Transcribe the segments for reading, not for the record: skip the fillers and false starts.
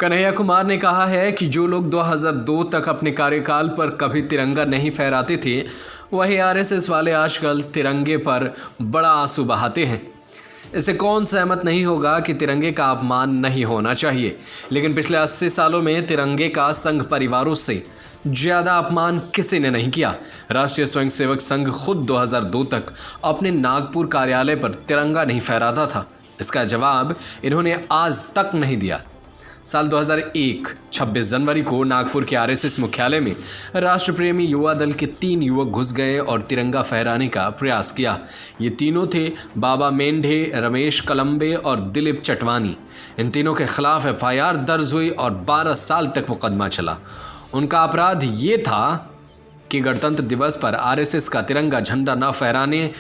कन्हैया कुमार ने कहा है कि जो लोग 2002 तक अपने कार्यकाल पर कभी तिरंगा नहीं फहराते थे, वही आरएसएस वाले आजकल तिरंगे पर बड़ा आंसू बहाते हैं। इससे कौन सहमत नहीं होगा कि तिरंगे का अपमान नहीं होना चाहिए, लेकिन पिछले 80 सालों में तिरंगे का संघ परिवारों से ज़्यादा अपमान किसी ने नहीं किया। राष्ट्रीय स्वयंसेवक संघ खुद 2002 तक अपने नागपुर कार्यालय पर तिरंगा नहीं फहराता था। इसका जवाब इन्होंने आज तक नहीं दिया। साल 2001 26 जनवरी को नागपुर के आरएसएस मुख्यालय में राष्ट्रप्रेमी युवा दल के 3 युवक घुस गए और तिरंगा फहराने का प्रयास किया। ये तीनों थे बाबा मेंढे, रमेश कलम्बे और दिलीप चटवानी। इन तीनों के खिलाफ एफआईआर दर्ज हुई और 12 साल तक मुकदमा चला। उनका अपराध ये था कि गणतंत्र दिवस पर आरएसएस का तिरंगा झंडा न फहराने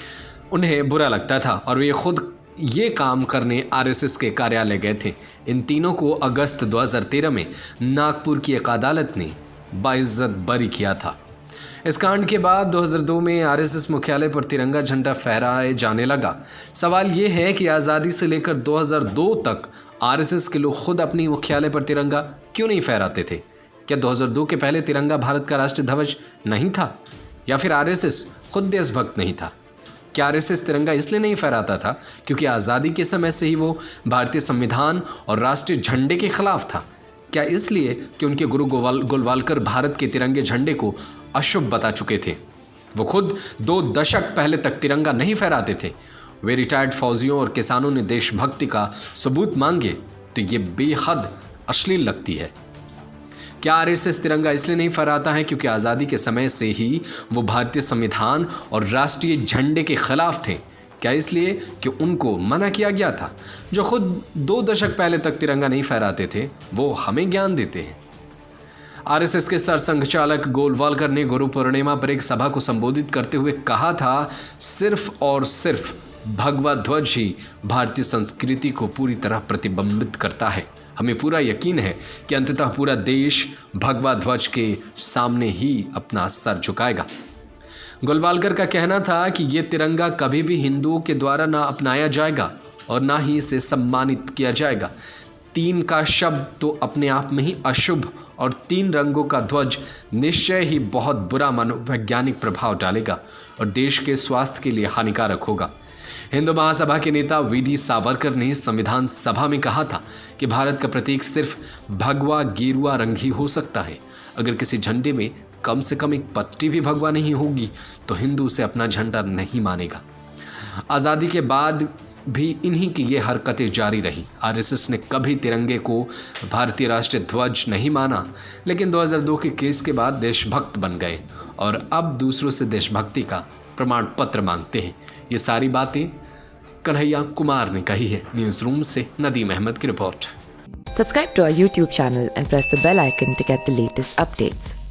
उन्हें बुरा लगता था और वे खुद ये काम करने आरएसएस के कार्यालय गए थे। इन तीनों को अगस्त 2013 में नागपुर की एक अदालत ने बाइज्जत बरी किया था। इस कांड के बाद 2002 में आरएसएस मुख्यालय पर तिरंगा झंडा फहराए जाने लगा। सवाल ये है कि आज़ादी से लेकर 2002 तक आरएसएस के लोग खुद अपनी मुख्यालय पर तिरंगा क्यों नहीं फहराते थे? क्या 2002 के पहले तिरंगा भारत का राष्ट्रीय ध्वज नहीं था, या फिर आरएसएस खुद देशभक्त नहीं था? क्या आरएसएस तिरंगा इसलिए नहीं फहराता था क्योंकि आज़ादी के समय से ही वो भारतीय संविधान और राष्ट्रीय झंडे के खिलाफ था? क्या इसलिए कि उनके गुरु गोलवालकर भारत के तिरंगे झंडे को अशुभ बता चुके थे? वो खुद 2 दशक पहले तक तिरंगा नहीं फहराते थे। वे रिटायर्ड फौजियों और किसानों ने देशभक्ति का सबूत मांगे तो ये बेहद अश्लील लगती है। क्या आरएसएस तिरंगा इसलिए नहीं फहराता है क्योंकि आज़ादी के समय से ही वो भारतीय संविधान और राष्ट्रीय झंडे के खिलाफ थे? क्या इसलिए कि उनको मना किया गया था? जो खुद 2 दशक पहले तक तिरंगा नहीं फहराते थे, वो हमें ज्ञान देते हैं। आरएसएस के सरसंघचालक गोलवालकर ने गुरु पूर्णिमा पर एक सभा को संबोधित करते हुए कहा था, सिर्फ और सिर्फ भगवा ध्वज ही भारतीय संस्कृति को पूरी तरह प्रतिबिंबित करता है। हमें पूरा यकीन है कि अंततः पूरा देश भगवा ध्वज के सामने ही अपना सर झुकाएगा। गोलवालकर का कहना था कि ये तिरंगा कभी भी हिंदुओं के द्वारा ना अपनाया जाएगा और ना ही इसे सम्मानित किया जाएगा। 3 का शब्द तो अपने आप में ही अशुभ और 3 रंगों का ध्वज निश्चय ही बहुत बुरा मनोवैज्ञानिक प्रभाव डालेगा और देश के स्वास्थ्य के लिए हानिकारक होगा। हिंदू महासभा के नेता वीडी सावरकर ने संविधान सभा में कहा था कि भारत का प्रतीक सिर्फ भगवा गेरुआ रंग ही हो सकता है। अगर किसी झंडे में कम से कम एक पट्टी भी भगवा नहीं होगी तो हिंदू उसे अपना झंडा नहीं मानेगा। आज़ादी के बाद भी इन्हीं की ये हरकतें जारी रही। आरएसएस ने कभी तिरंगे को भारतीय राष्ट्रीय ध्वज नहीं माना, लेकिन 2002 के केस के बाद देशभक्त बन गए और अब दूसरों से देशभक्ति का प्रमाण पत्र मांगते हैं। ये सारी बातें कन्हैया कुमार ने कही है। न्यूज़ रूम से नदीम अहमद की report. Subscribe to our YouTube channel and press the bell icon to get the latest updates.